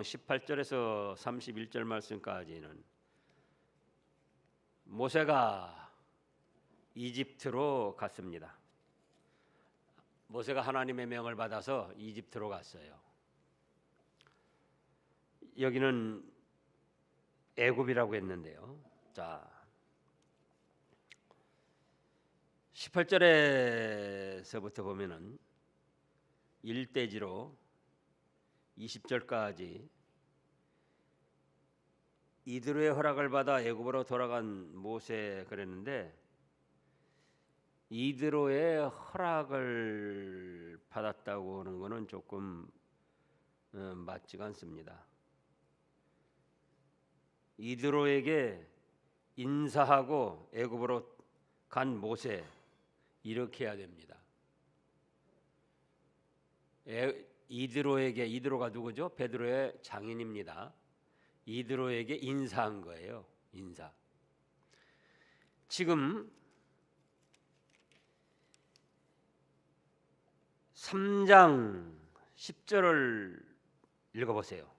18절에서 31절 말씀까지는 모세가 이집트로 갔습니다. 모세가 하나님의 명을 받아서 이집트로 갔어요. 여기는 애굽이라고 했는데요. 자, 18절에서부터 보면은 일대지로 20절까지 이드로의 허락을 받아 애굽으로 돌아간 모세 그랬는데, 이드로의 허락을 받았다고 하는 것은 조금 맞지가 않습니다. 이드로에게 인사하고 애굽으로 간 모세, 이렇게 해야 됩니다. 이드로가 누구죠? 베드로의 장인입니다. 이드로에게 인사한 거예요. 인사. 지금 3장 10절을 읽어보세요.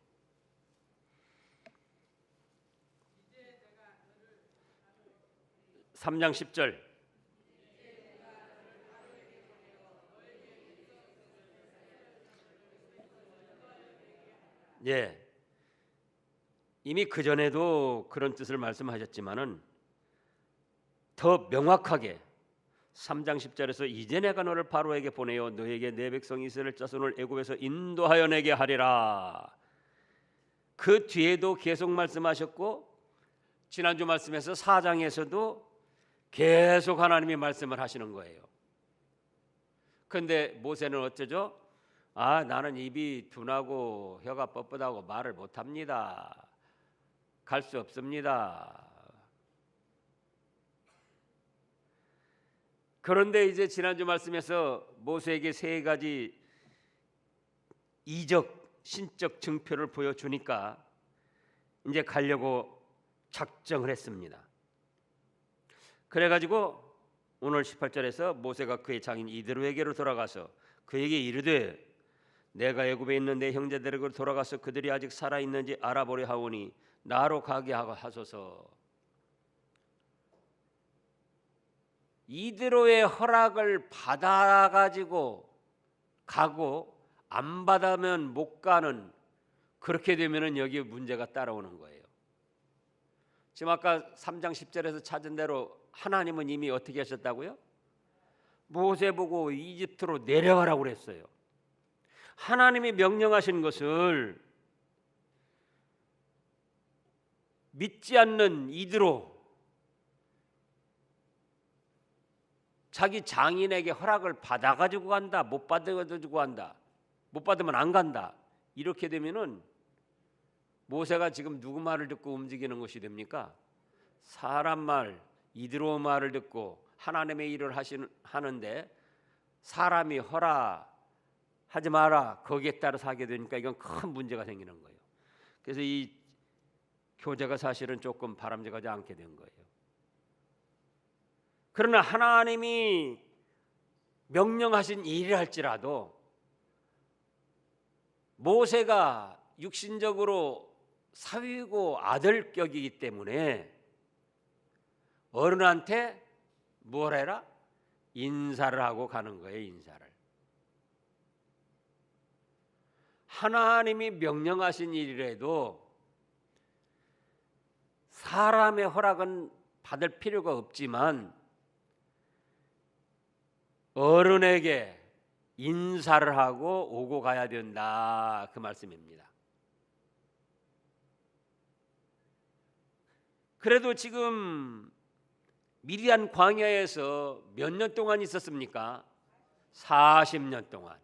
삼장 10절. 예. 이미 그 전에도 그런 뜻을 말씀하셨지만은 더 명확하게 3장 10절에서 이제 내가 너를 바로에게 보내어 너에게 내 백성 이스라엘 자손을 애굽에서 인도하여 내게 하리라. 그 뒤에도 계속 말씀하셨고, 지난주 말씀에서 4장에서도 계속 하나님이 말씀을 하시는 거예요. 그런데 모세는 어쩌죠? 나는 입이 둔하고 혀가 뻣뻣하고 말을 못합니다. 갈 수 없습니다. 그런데 이제 지난주 말씀에서 모세에게 세 가지 이적, 신적 증표를 보여주니까 이제 가려고 작정을 했습니다. 그래가지고 오늘 18절에서 모세가 그의 장인 이드로에게로 돌아가서 그에게 이르되 내가 애굽에 있는 내 형제들에게로 돌아가서 그들이 아직 살아있는지 알아보려 하오니 나로 가게 하소서. 이드로의 허락을 받아가지고 가고 안 받으면 못 가는, 그렇게 되면은 여기에 문제가 따라오는 거예요. 지금 아까 3장 10절에서 찾은 대로 하나님은 이미 어떻게 하셨다고요? 모세 보고 이집트로 내려가라고 그랬어요. 하나님이 명령하신 것을 믿지 않는 이드로, 자기 장인에게 허락을 받아가지고 간다, 못 받아가지고 간다, 못 받으면 안 간다, 이렇게 되면은 모세가 지금 누구 말을 듣고 움직이는 것이 됩니까? 사람 말, 이드로 말을 듣고 하나님의 일을 하는데 사람이 허락하지 마라, 거기에 따라서 하게 되니까 이건 큰 문제가 생기는 거예요. 그래서 이 교제가 사실은 조금 바람직하지 않게 된 거예요. 그러나 하나님이 명령하신 일을 할지라도 모세가 육신적으로 사위고 아들격이기 때문에 어른한테 뭘 해라? 인사를 하고 가는 거예요. 인사를. 하나님이 명령하신 일이라도 사람의 허락은 받을 필요가 없지만 어른에게 인사를 하고 오고 가야 된다, 그 말씀입니다. 그래도 지금 미디안 광야에서 몇 년 동안 있었습니까? 40년 동안.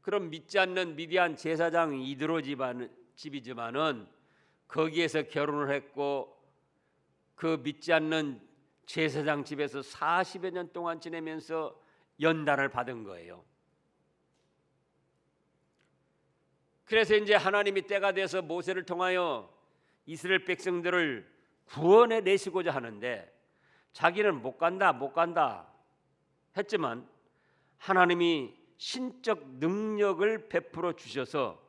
그럼 믿지 않는 미디안 제사장 이드로 집이지만은 거기에서 결혼을 했고 그 믿지 않는 제사장 집에서 40여 년 동안 지내면서 연단을 받은 거예요. 그래서 이제 하나님이 때가 돼서 모세를 통하여 이스라엘 백성들을 구원해 내시고자 하는데 자기는 못 간다 했지만 하나님이 신적 능력을 베풀어 주셔서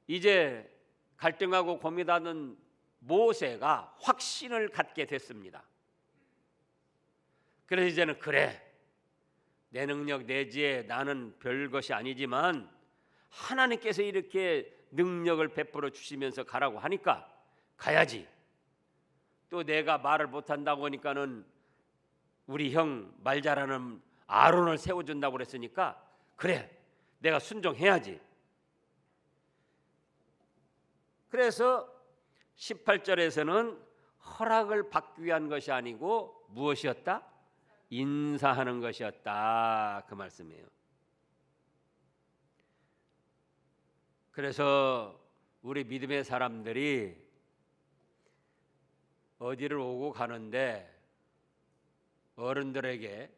이제 갈등하고 고민하는 모세가 확신을 갖게 됐습니다. 그래서 이제는 그래, 내 능력 내 지혜 나는 별것이 아니지만 하나님께서 이렇게 능력을 베풀어 주시면서 가라고 하니까 가야지. 또 내가 말을 못한다고 하니까는 우리 형 말 잘하는 아론을 세워준다고 그랬으니까 그래, 내가 순종해야지. 그래서 18절에서는 허락을 받기 위한 것이 아니고 무엇이었다? 인사하는 것이었다, 그 말씀이에요. 그래서 우리 믿음의 사람들이 어디를 오고 가는데 어른들에게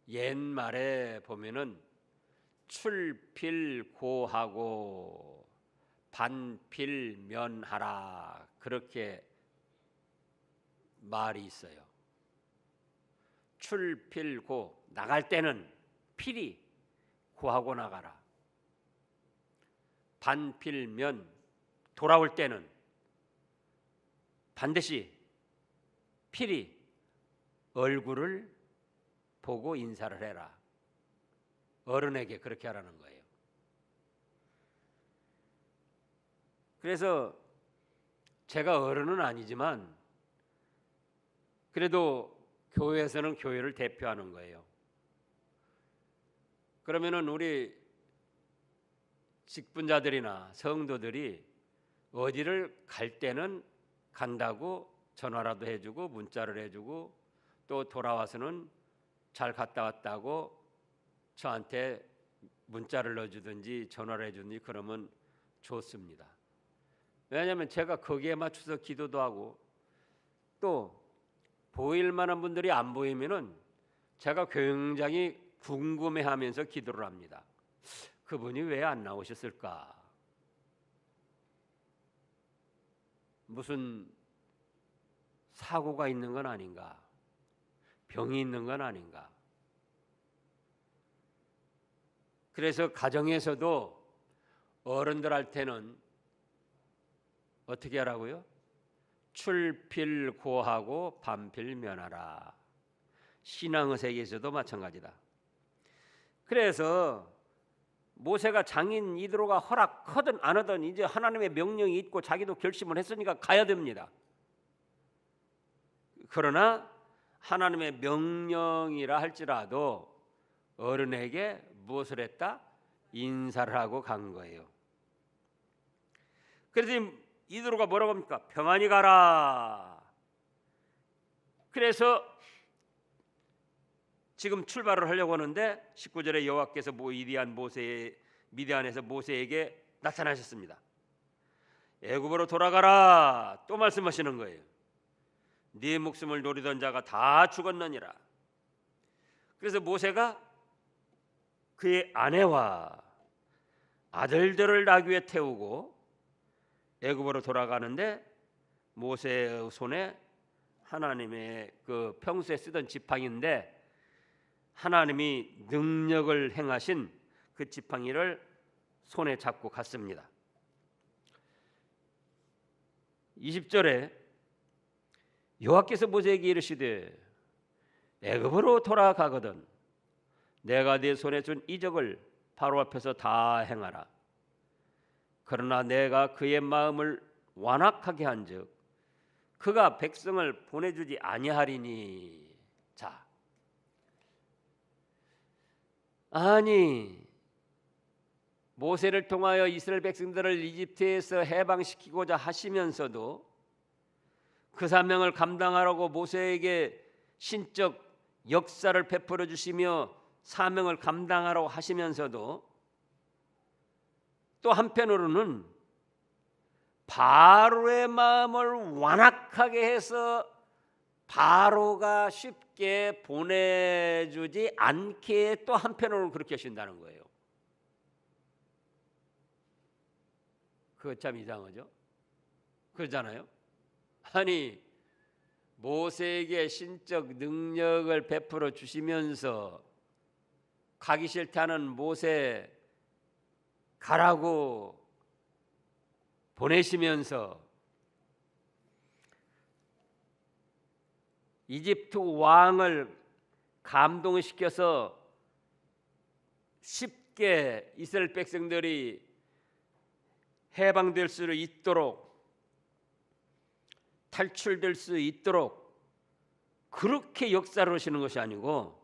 옛말에 보면은 출필고하고 반필면하라, 그렇게 말이 있어요. 출필고, 나갈 때는 필히 고하고 나가라. 반필면, 돌아올 때는 반드시 필히 얼굴을 보고 인사를 해라. 어른에게 그렇게 하라는 거예요. 그래서 제가 어른은 아니지만 그래도 교회에서는 교회를 대표하는 거예요. 그러면은 우리 직분자들이나 성도들이 어디를 갈 때는 간다고 전화라도 해주고 문자를 해주고 또 돌아와서는 잘 갔다 왔다고 저한테 문자를 넣어주든지 전화를 해주든지 그러면 좋습니다. 왜냐하면 제가 거기에 맞춰서 기도도 하고 또 보일 만한 분들이 안 보이면은 제가 굉장히 궁금해하면서 기도를 합니다. 그분이 왜 안 나오셨을까? 무슨 사고가 있는 건 아닌가? 병이 있는 건 아닌가? 그래서 가정에서도 어른들한테는 어떻게 하라고요? 출필고하고 반필면하라. 신앙의 세계에서도 마찬가지다. 그래서 모세가 장인 이드로가 허락하든 안 하든 이제 하나님의 명령이 있고 자기도 결심을 했으니까 가야 됩니다. 그러나 하나님의 명령이라 할지라도 어른에게 무엇을 했다? 인사를 하고 간 거예요. 그래서 이드로가 뭐라고 합니까? 평안히 가라. 그래서 지금 출발을 하려고 하는데 19절에 여호와께서 미디안에서 모세에게 나타나셨습니다. 애굽으로 돌아가라. 또 말씀하시는 거예요. 네 목숨을 노리던 자가 다 죽었느니라. 그래서 모세가 그의 아내와 아들들을 나귀에 태우고 애굽으로 돌아가는데 모세의 손에 하나님의 그 평소에 쓰던 지팡이인데 하나님이 능력을 행하신 그 지팡이를 손에 잡고 갔습니다. 20절에 여호와께서 모세에게 이르시되 애굽으로 돌아가거든 내가 네 손에 준 이적을 바로 앞에서 다 행하라. 그러나 내가 그의 마음을 완악하게 한즉 그가 백성을 보내주지 아니하리니. 자, 아니 모세를 통하여 이스라엘 백성들을 이집트에서 해방시키고자 하시면서도 그 사명을 감당하라고 모세에게 신적 역사를 베풀어 주시며 사명을 감당하라고 하시면서도 또 한편으로는 바로의 마음을 완악하게 해서 바로가 쉽게 보내주지 않게 또 한편으로는 그렇게 하신다는 거예요. 그거 참 이상하죠? 그러잖아요. 아니 모세에게 신적 능력을 베풀어 주시면서 가기 싫다는 모세 가라고 보내시면서 이집트 왕을 감동시켜서 쉽게 이스라엘 백성들이 해방될 수 있도록, 탈출될 수 있도록 그렇게 역사를 하시는 것이 아니고,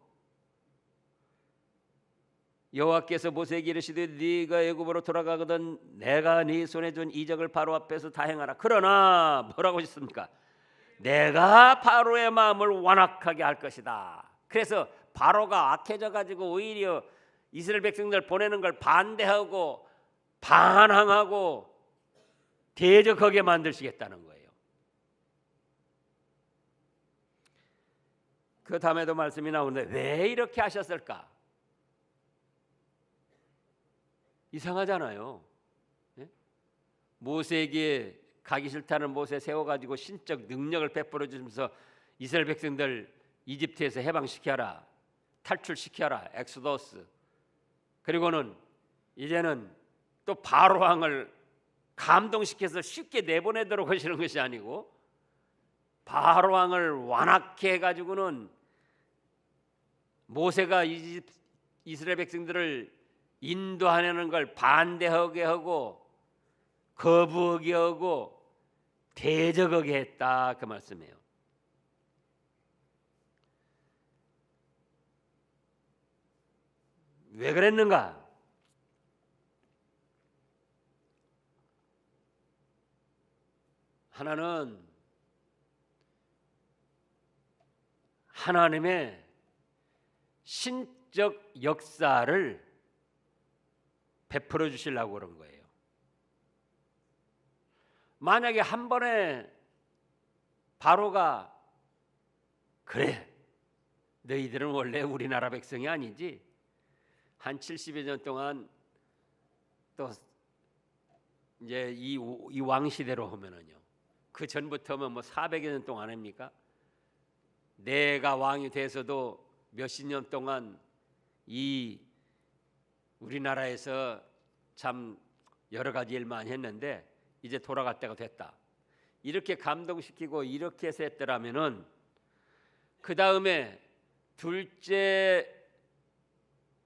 여호와께서 모세에게 이르시되 네가 애굽으로 돌아가거든 내가 네 손에 준 이적을 바로 앞에서 다 행하라. 그러나 뭐라고 하셨습니까? 내가 바로의 마음을 완악하게 할 것이다. 그래서 바로가 악해져 가지고 오히려 이스라엘 백성들 보내는 걸 반대하고 반항하고 대적하게 만드시겠다는 거예요. 그 다음에도 말씀이 나오는데 왜 이렇게 하셨을까? 이상하잖아요. 예? 모세에게 가기 싫다는 모세 세워가지고 신적 능력을 베풀어 주면서 이스라엘 백성들 이집트에서 해방시켜라, 탈출시켜라, 엑소더스. 그리고는 이제는 또 바로 왕을 감동시켜서 쉽게 내보내도록 하시는 것이 아니고, 바로 왕을 완악해 해가지고는 모세가 이스라엘 백성들을 인도하려는 걸 반대하게 하고 거부하게 하고 대적하게 했다, 그 말씀이에요. 왜 그랬는가? 하나는 하나님의 신적 역사를 베풀어 주시려고 그런 거예요. 만약에 한 번에 바로가 그래, 너희들은 원래 우리나라 백성이 아니지, 한 70여 년 동안 또 이제 이 왕 시대로 하면은요, 그 전부터면 뭐 400여 년 동안 아닙니까? 내가 왕이 돼서도 몇십 년 동안 이 우리나라에서 참 여러 가지 일 많이 했는데 이제 돌아갈 때가 됐다, 이렇게 감동시키고 이렇게 해서 했더라면은 그 다음에 둘째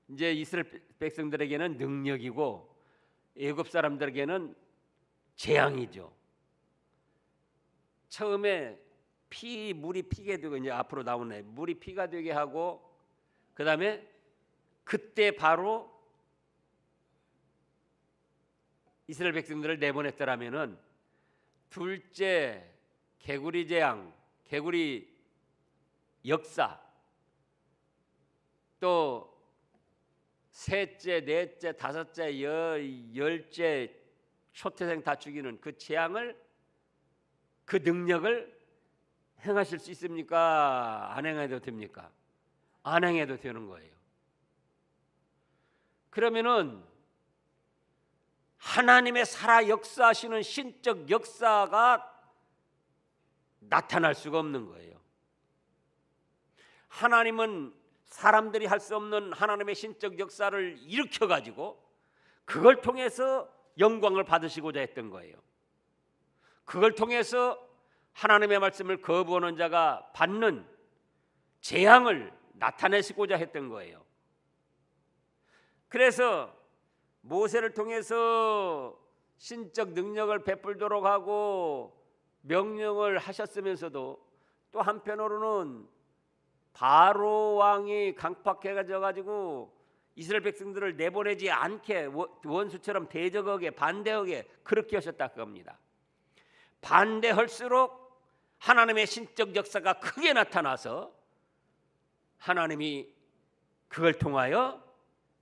이제 이스라엘 백성들에게는 능력이고 애굽 사람들에게는 재앙이죠. 처음에 물이 피게 되고, 이제 앞으로 나오네, 물이 피가 되게 하고, 그 다음에 그때 바로 이스라엘 백성들을 내보냈더라면은 둘째 개구리 재앙, 개구리 역사, 또 셋째, 넷째, 다섯째, 열째 초태생 다 죽이는 그 재앙을, 그 능력을 행하실 수 있습니까? 안 행해도 됩니까? 안 행해도 되는 거예요. 그러면은 하나님의 살아 역사하시는 신적 역사가 나타날 수가 없는 거예요. 하나님은 사람들이 할 수 없는 하나님의 신적 역사를 일으켜 가지고 그걸 통해서 영광을 받으시고자 했던 거예요. 그걸 통해서 하나님의 말씀을 거부하는 자가 받는 재앙을 나타내시고자 했던 거예요. 그래서 모세를 통해서 신적 능력을 베풀도록 하고 명령을 하셨으면서도 또 한편으로는 바로 왕이 강팍해져 가지고 이스라엘 백성들을 내보내지 않게 원수처럼 대적하게 반대하게 그렇게 하셨다 그겁니다. 반대할수록 하나님의 신적 역사가 크게 나타나서 하나님이 그걸 통하여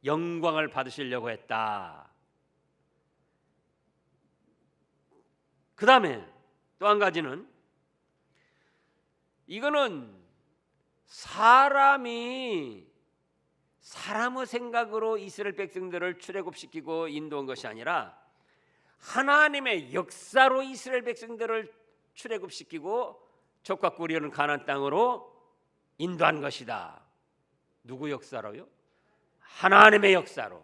영광을 받으시려고 했다. 그 다음에 또 한 가지는, 이거는 사람의 생각으로 이스라엘 백성들을 출애굽시키고 인도한 것이 아니라 하나님의 역사로 이스라엘 백성들을 출애굽시키고 족과 꿀이 흐르는 가나안 땅으로 인도한 것이다. 누구 역사로요? 하나님의 역사로.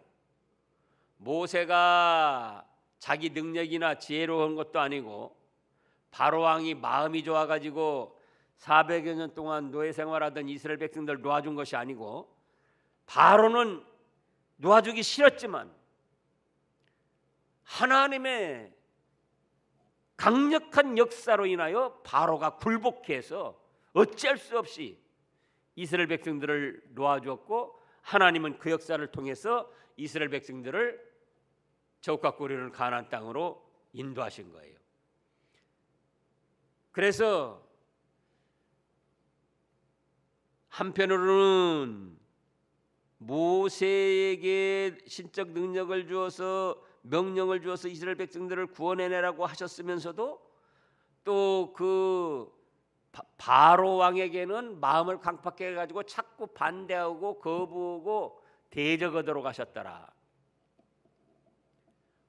모세가 자기 능력이나 지혜로운 것도 아니고 바로 왕이 마음이 좋아가지고 400여 년 동안 노예 생활하던 이스라엘 백성들 놓아준 것이 아니고, 바로는 놓아주기 싫었지만 하나님의 강력한 역사로 인하여 바로가 굴복해서 어쩔 수 없이 이스라엘 백성들을 놓아주었고, 하나님은 그 역사를 통해서 이스라엘 백성들을 저국과 꿀이는 가나안 땅으로 인도하신 거예요. 그래서 한편으로는 모세에게 신적 능력을 주어서 명령을 주어서 이스라엘 백성들을 구원해내라고 하셨으면서도 또 그 바로 왕에게는 마음을 강팍해 가지고 자꾸 반대하고 거부하고 대적하도록 하셨더라.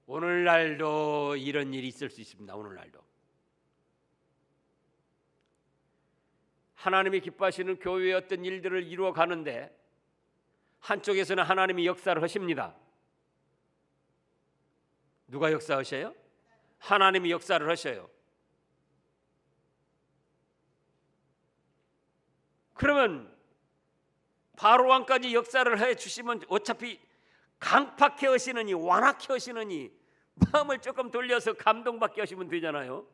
오늘날도 이런 일이 있을 수 있습니다. 오늘날도 하나님이 기뻐하시는 교회의 어떤 일들을 이루어 가는데 한쪽에서는 하나님이 역사를 하십니다. 누가 역사하셔요? 하나님이 역사를 하셔요. 그러면 바로 왕까지 역사를 해 주시면 어차피 강팍해 하시느니 완악해 하시느니 마음을 조금 돌려서 감동받게 하시면 되잖아요.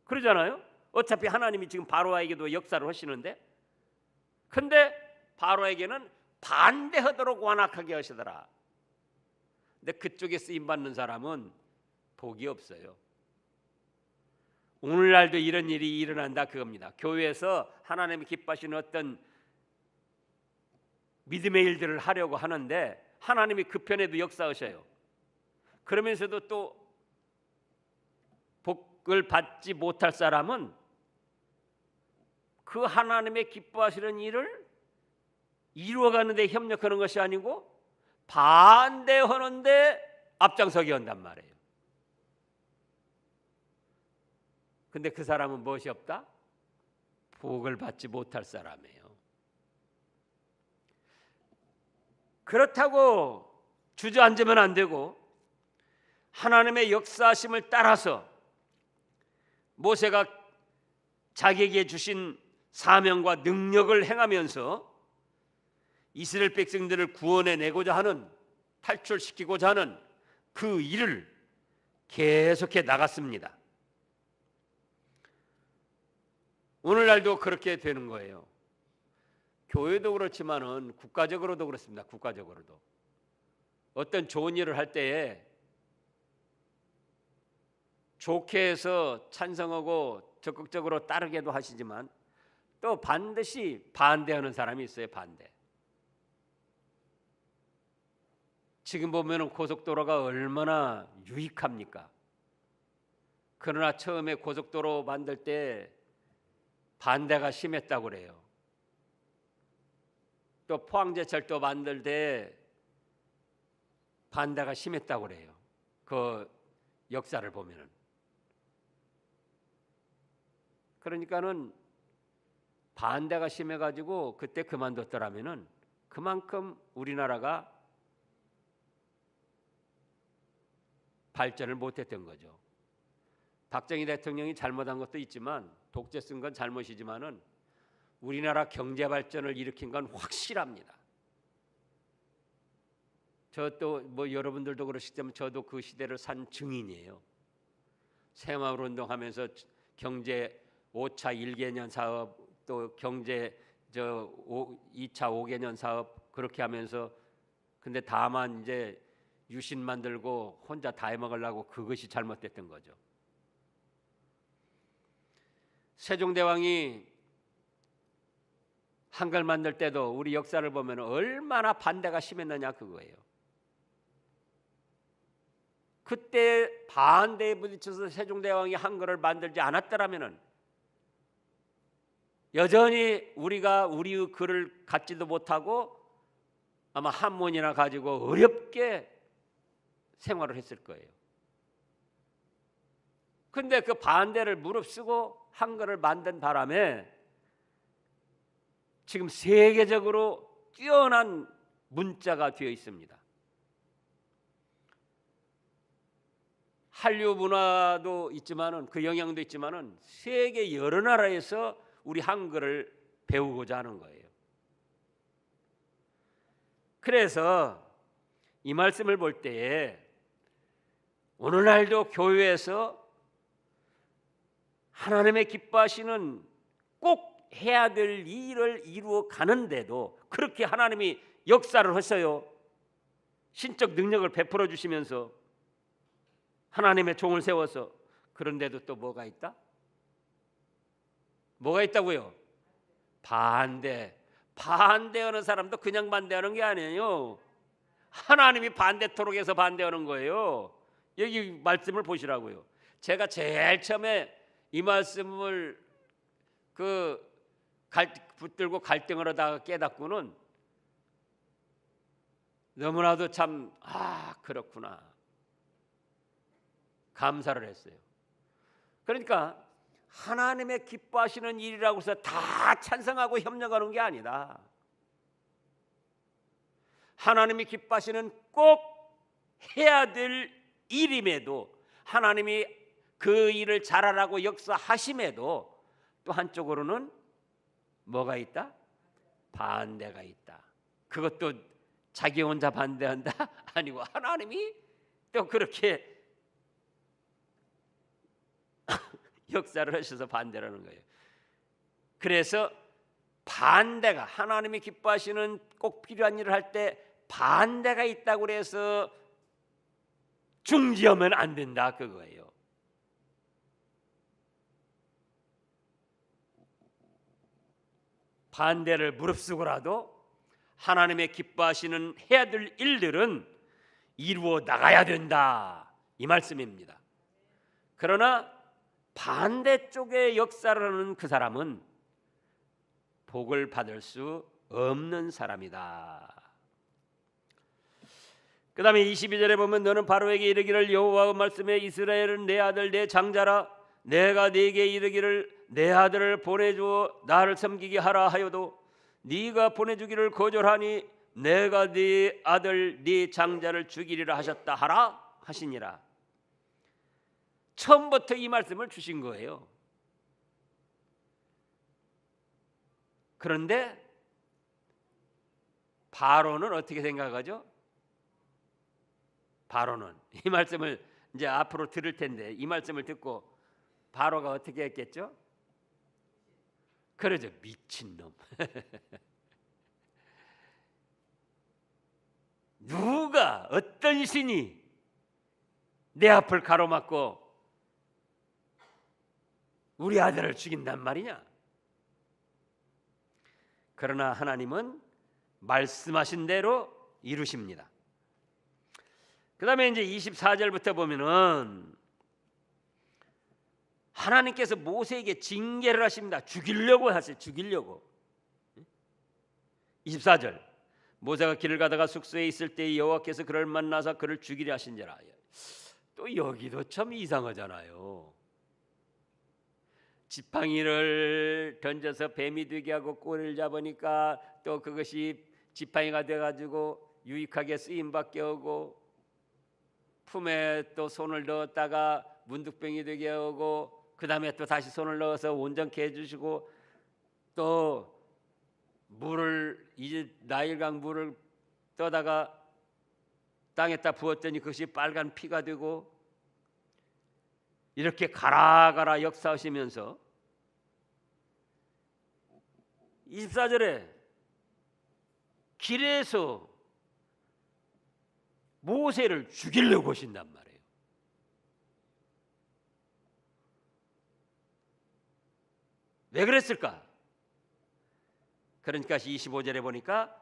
그러잖아요. 어차피 하나님이 지금 바로에게도 역사를 하시는데, 근데 바로에게는 반대하도록 완악하게 하시더라. 근데 그쪽에 쓰임 받는 사람은 복이 없어요. 오늘날도 이런 일이 일어난다 그겁니다. 교회에서 하나님이 기뻐하시는 어떤 믿음의 일들을 하려고 하는데 하나님이 그 편에도 역사하셔요. 그러면서도 또 복을 받지 못할 사람은 그 하나님의 기뻐하시는 일을 이루어가는 데 협력하는 것이 아니고 반대하는데 앞장서게 한단 말이에요. 근데 그 사람은 무엇이 없다? 복을 받지 못할 사람이에요. 그렇다고 주저앉으면 안 되고 하나님의 역사하심을 따라서 모세가 자기에게 주신 사명과 능력을 행하면서 이스라엘 백성들을 구원해내고자 하는, 탈출시키고자 하는 그 일을 계속해 나갔습니다. 오늘날도 그렇게 되는 거예요. 교회도 그렇지만은 국가적으로도 그렇습니다. 국가적으로도 어떤 좋은 일을 할 때에 좋게 해서 찬성하고 적극적으로 따르게도 하시지만 또 반드시 반대하는 사람이 있어요. 반대. 지금 보면은 고속도로가 얼마나 유익합니까? 그러나 처음에 고속도로 만들 때 반대가 심했다고 그래요. 또 포항제철도 만들 때 반대가 심했다고 그래요. 그 역사를 보면은. 그러니까는 반대가 심해가지고 그때 그만뒀더라면은 그만큼 우리나라가 발전을 못했던 거죠. 박정희 대통령이 잘못한 것도 있지만, 독재 쓴 건 잘못이지만은 우리나라 경제 발전을 일으킨 건 확실합니다. 저 또 뭐 여러분들도 그러시지만 저도 그 시대를 산 증인이에요. 새마을운동하면서 경제 5차 1개년 사업, 또 경제 2차 5개년 사업 그렇게 하면서, 근데 다만 이제 유신 만들고 혼자 다 해먹으려고, 그것이 잘못됐던 거죠. 세종대왕이 한글 만들 때도 우리 역사를 보면 얼마나 반대가 심했느냐 그거예요. 그때 반대에 부딪혀서 세종대왕이 한글을 만들지 않았더라면은 여전히 우리가 우리의 글을 갖지도 못하고 아마 한문이나 가지고 어렵게 생활을 했을 거예요. 근데 그 반대를 무릅쓰고 한글을 만든 바람에 지금 세계적으로 뛰어난 문자가 되어 있습니다. 한류 문화도 있지만은 그 영향도 있지만은 세계 여러 나라에서 우리 한글을 배우고자 하는 거예요. 그래서 이 말씀을 볼 때에 오늘날도 교회에서 하나님의 기뻐하시는 꼭 해야 될 일을 이루어 가는데도 그렇게 하나님이 역사를 하셔요. 신적 능력을 베풀어 주시면서 하나님의 종을 세워서. 그런데도 또 뭐가 있다? 뭐가 있다고요? 반대하는 사람도 그냥 반대하는 게 아니에요. 하나님이 반대토록 해서 반대하는 거예요. 여기 말씀을 보시라고요. 제가 제일 처음에 이 말씀을 붙들고 갈등을 하다가 깨닫고는 너무나도 참 그렇구나 감사를 했어요. 그러니까 하나님의 기뻐하시는 일이라고 해서 다 찬성하고 협력하는 게 아니다. 하나님이 기뻐하시는 꼭 해야 될 일임에도 하나님이 그 일을 잘하라고 역사하심에도 또 한쪽으로는 뭐가 있다? 반대가 있다. 그것도 자기 혼자 반대한다? 아니고 하나님이 또 그렇게 역사를 하셔서 반대를 하는 거예요. 그래서 반대가 하나님이 기뻐하시는 꼭 필요한 일을 할 때 반대가 있다고 그래서 중지하면 안 된다 그거예요. 반대를 무릅쓰고라도 하나님의 기뻐하시는 해야 될 일들은 이루어 나가야 된다 이 말씀입니다. 그러나 반대쪽의 역사를 하는 그 사람은 복을 받을 수 없는 사람이다. 그 다음에 22절에 보면 너는 바로에게 이르기를 여호와의 말씀에 이스라엘은 내 아들 내 장자라 내가 네게 이르기를 내 아들을 보내주어 나를 섬기게 하라 하여도 네가 보내주기를 거절하니 내가 네 아들 네 장자를 죽이리라 하셨다 하라 하시니라. 처음부터 이 말씀을 주신 거예요. 그런데 바로는 어떻게 생각하죠? 바로는 이 말씀을 이제 앞으로 들을 텐데 이 말씀을 듣고 바로가 어떻게 했겠죠? 그러죠. 미친놈. 누가 어떤 신이 내 앞을 가로막고 우리 아들을 죽인단 말이냐? 그러나 하나님은 말씀하신 대로 이루십니다. 그 다음에 이제 24절부터 보면은 하나님께서 모세에게 징계를 하십니다. 죽이려고 하세요. 죽이려고. 24절 모세가 길을 가다가 숙소에 있을 때 여호와께서 그를 만나서 그를 죽이려 하신지라. 또 여기도 참 이상하잖아요. 지팡이를 던져서 뱀이 되게 하고 꼬리를 잡으니까 또 그것이 지팡이가 돼가지고 유익하게 쓰임받게 하고 품에 또 손을 넣었다가 문득병이 되게 하고 그 다음에 또 다시 손을 넣어서 온전케 해주시고 또 물을 이제 나일강 물을 떠다가 땅에다 부었더니 그것이 빨간 피가 되고 이렇게 가라 역사하시면서 24절에 길에서 모세를 죽이려고 하신단 말이에요. 왜 그랬을까? 그러니까 25절에 보니까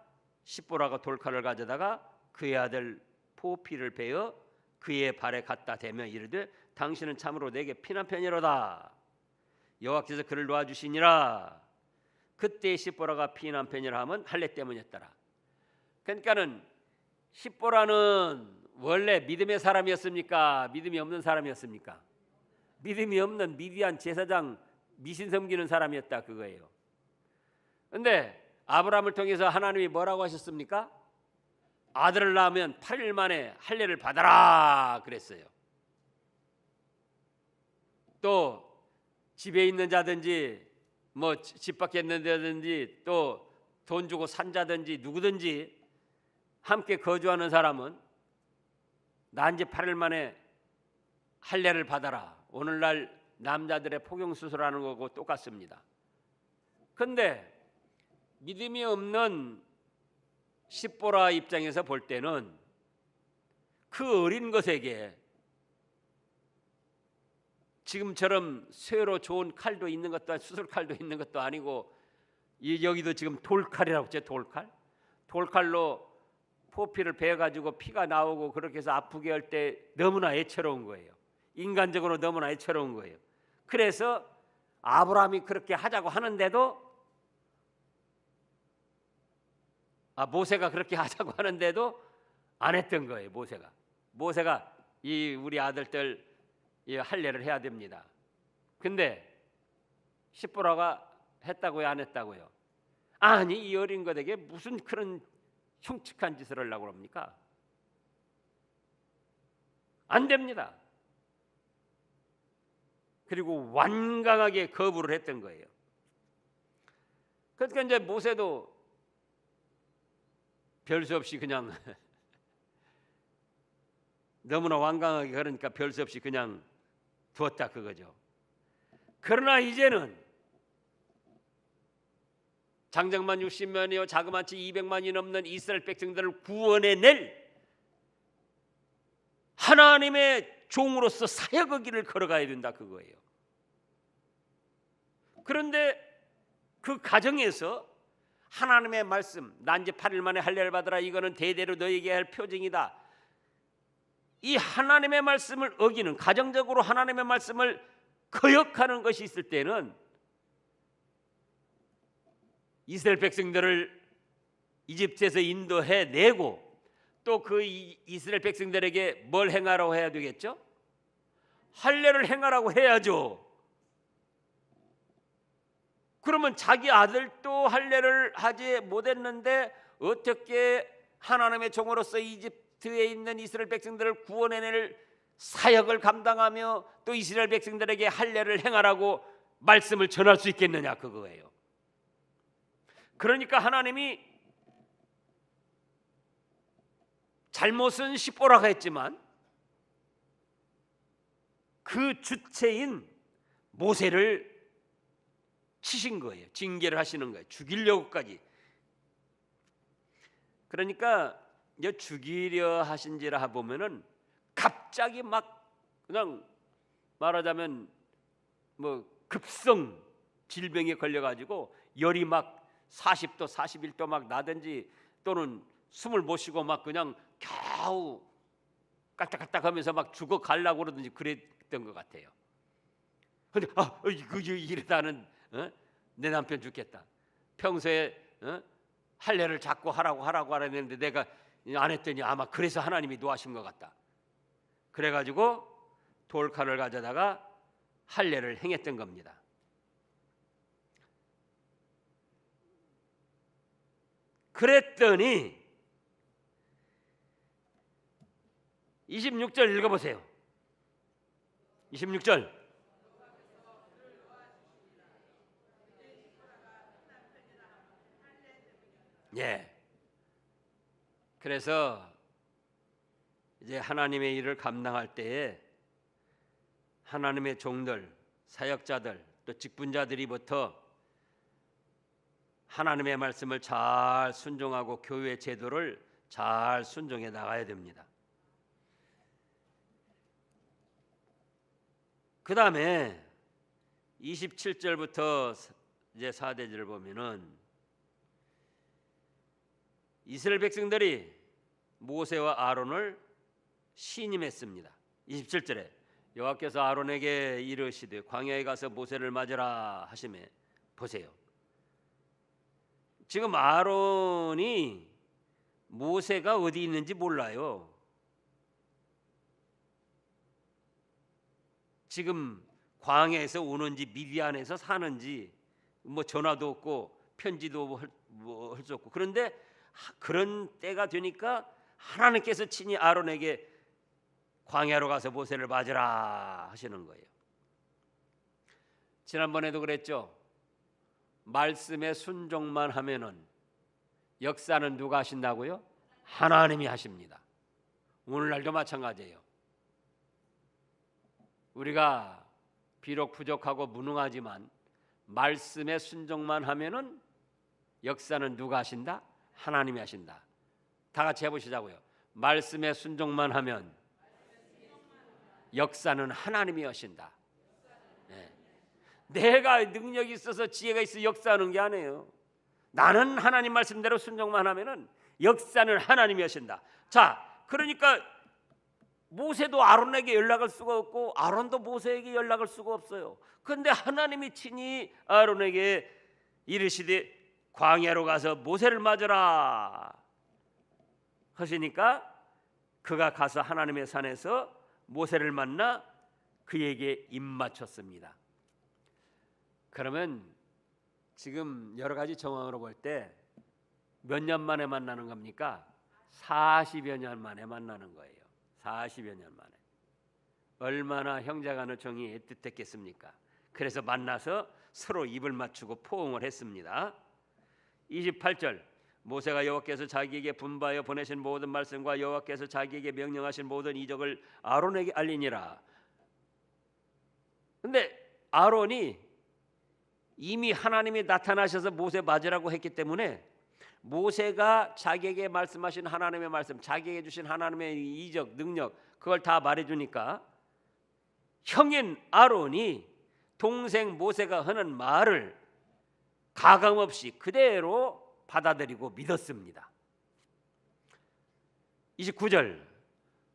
십보라가 돌칼을 가져다가 그의 아들 포피를 베어 그의 발에 갖다 대며 이르되 당신은 참으로 내게 피난 편이로다. 여호와께서 그를 놓아주시니라. 그때 십보라가 피난 편이라 하면 할례 때문이었더라. 그러니까는 십보라는 원래 믿음의 사람이었습니까? 믿음이 없는 사람이었습니까? 믿음이 없는 미디안 제사장 미신 섬기는 사람이었다 그거예요. 그런데 아브라함을 통해서 하나님이 뭐라고 하셨습니까? 아들을 낳으면 8일 만에 할례를 받아라 그랬어요. 또 집에 있는 자든지 뭐 집 밖에 있는 자든지 또 돈 주고 산 자든지 누구든지 함께 거주하는 사람은 난지 8일 만에 할례를 받아라. 오늘날 남자들의 포경 수술하는 거고 똑같습니다. 근데 믿음이 없는 십보라 입장에서 볼 때는 그 어린 것에게 지금처럼 쇠로 좋은 칼도 있는 것도 수술칼도 있는 것도 아니고 여기도 지금 돌칼이라고 했죠. 돌칼로 포피를 베어가지고 피가 나오고 그렇게 해서 아프게 할 때 너무나 애처로운 거예요. 인간적으로 너무나 애처로운 거예요. 그래서 아브라함이 그렇게 하자고 하는데도 모세가 그렇게 하자고 하는데도 안 했던 거예요. 모세가 이 우리 아들들 이 할례를 해야 됩니다. 근데 십보라가 했다고요, 안 했다고요? 아니, 이 어린 것에게 무슨 그런 흉측한 짓을 하려고 합니까? 안 됩니다. 그리고 완강하게 거부를 했던 거예요. 그러니까 이제 모세도 별 수 없이 그냥 너무나 완강하게 그러니까 별 수 없이 그냥 두었다 그거죠. 그러나 이제는 장정만 60만이요 자그마치 200만이 넘는 이스라엘 백성들을 구원해낼 하나님의 종으로서 사역의 길을 걸어가야 된다 그거예요. 그런데 그 가정에서 하나님의 말씀, 난지 8일 만에 할례를 받으라, 이거는 대대로 너에게 할 표징이다. 이 하나님의 말씀을 어기는, 가정적으로 하나님의 말씀을 거역하는 것이 있을 때는 이스라엘 백성들을 이집트에서 인도해내고 또 그 이스라엘 백성들에게 뭘 행하라고 해야 되겠죠? 할례를 행하라고 해야죠. 그러면 자기 아들도 할례를 하지 못했는데 어떻게 하나님의 종으로서 이집트에 있는 이스라엘 백성들을 구원해낼 사역을 감당하며 또 이스라엘 백성들에게 할례를 행하라고 말씀을 전할 수 있겠느냐 그거예요. 그러니까 하나님이 잘못은 십보라가 했지만 그 주체인 모세를 치신 거예요. 징계를 하시는 거예요. 죽이려고까지. 그러니까 이제 죽이려 하신지라 보면은 갑자기 막 그냥 말하자면 뭐 급성 질병에 걸려가지고 열이 막 40도 41도 막 나든지 또는 숨을 못 쉬고 막 그냥 겨우 깔딱깔딱하면서 막 죽어가려고 그러든지 그랬던 것 같아요. 근데 이러다는 내 남편 죽겠다. 평소에 할례를 자꾸 하라고 하랬는데 내가 안 했더니 아마 그래서 하나님이 노하신 것 같다. 그래가지고 돌칼을 가져다가 할례를 행했던 겁니다. 그랬더니 26절 읽어보세요. 26절. 예. 그래서 이제 하나님의 일을 감당할 때에 하나님의 종들, 사역자들, 또 직분자들이부터 하나님의 말씀을 잘 순종하고 교회 제도를 잘 순종해 나가야 됩니다. 그 다음에 27절부터 이제 4대절을 보면은 이스라엘 백성들이 모세와 아론을 신임했습니다. 27절에 여호와께서 아론에게 이르시되 광야에 가서 모세를 맞으라 하시매, 보세요. 지금 아론이 모세가 어디 있는지 몰라요. 지금 광야에서 오는지 미디안에서 사는지 뭐 전화도 없고 편지도 할 수 없고, 그런데 그런 때가 되니까 하나님께서 친히 아론에게 광야로 가서 모세를 맞으라 하시는 거예요. 지난번에도 그랬죠. 말씀에 순종만 하면은 역사는 누가 하신다고요? 하나님이 하십니다. 오늘날도 마찬가지예요. 우리가 비록 부족하고 무능하지만 말씀에 순종만 하면은 역사는 누가 하신다? 하나님이 하신다. 다 같이 해보시자고요. 말씀에 순종만 하면 역사는 하나님이 하신다. 네. 내가 능력이 있어서 지혜가 있어 역사하는 게 아니에요. 나는 하나님 말씀대로 순종만 하면은 역사는 하나님이 하신다. 자, 그러니까 모세도 아론에게 연락할 수가 없고 아론도 모세에게 연락할 수가 없어요. 그런데 하나님이 친히 아론에게 이르시되 광야로 가서 모세를 맞으라 하시니까 그가 가서 하나님의 산에서 모세를 만나 그에게 입맞췄습니다. 그러면 지금 여러 가지 정황으로 볼 때 몇 년 만에 만나는 겁니까? 40여 년 만에 만나는 거예요. 40여 년 만에. 얼마나 형제간의 정이 애틋했겠습니까? 그래서 만나서 서로 입을 맞추고 포옹을 했습니다. 28절 모세가 여호와께서 자기에게 분부하여 보내신 모든 말씀과 여호와께서 자기에게 명령하신 모든 이적을 아론에게 알리니라. 근데 아론이 이미 하나님이 나타나셔서 모세 맞으라고 했기 때문에 모세가 자기에게 말씀하신 하나님의 말씀, 자기에게 주신 하나님의 이적, 능력 그걸 다 말해주니까 형인 아론이 동생 모세가 하는 말을 가감없이 그대로 받아들이고 믿었습니다. 29절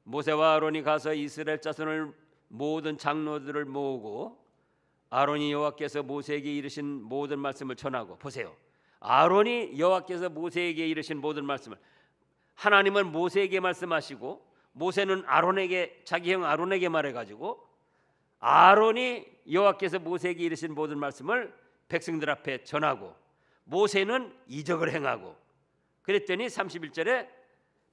모세와 아론이 가서 이스라엘 자손을 모든 장로들을 모으고 아론이 여호와께서 모세에게 이르신 모든 말씀을 전하고 보세요. 아론이 여호와께서 모세에게 이르신 모든 말씀을 하나님은 모세에게 말씀하시고 모세는 아론에게 자기 형 아론에게 말해가지고 아론이 여호와께서 모세에게 이르신 모든 말씀을 백성들 앞에 전하고 모세는 이적을 행하고 그랬더니 31절에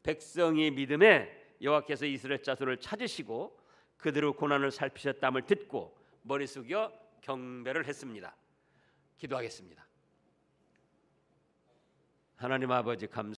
백성이 믿음에 여호와께서 이스라엘 자손을 찾으시고 그들의 고난을 살피셨다함을 듣고 머리 숙여 경배를 했습니다. 기도하겠습니다. 하나님 아버지 감사합니다.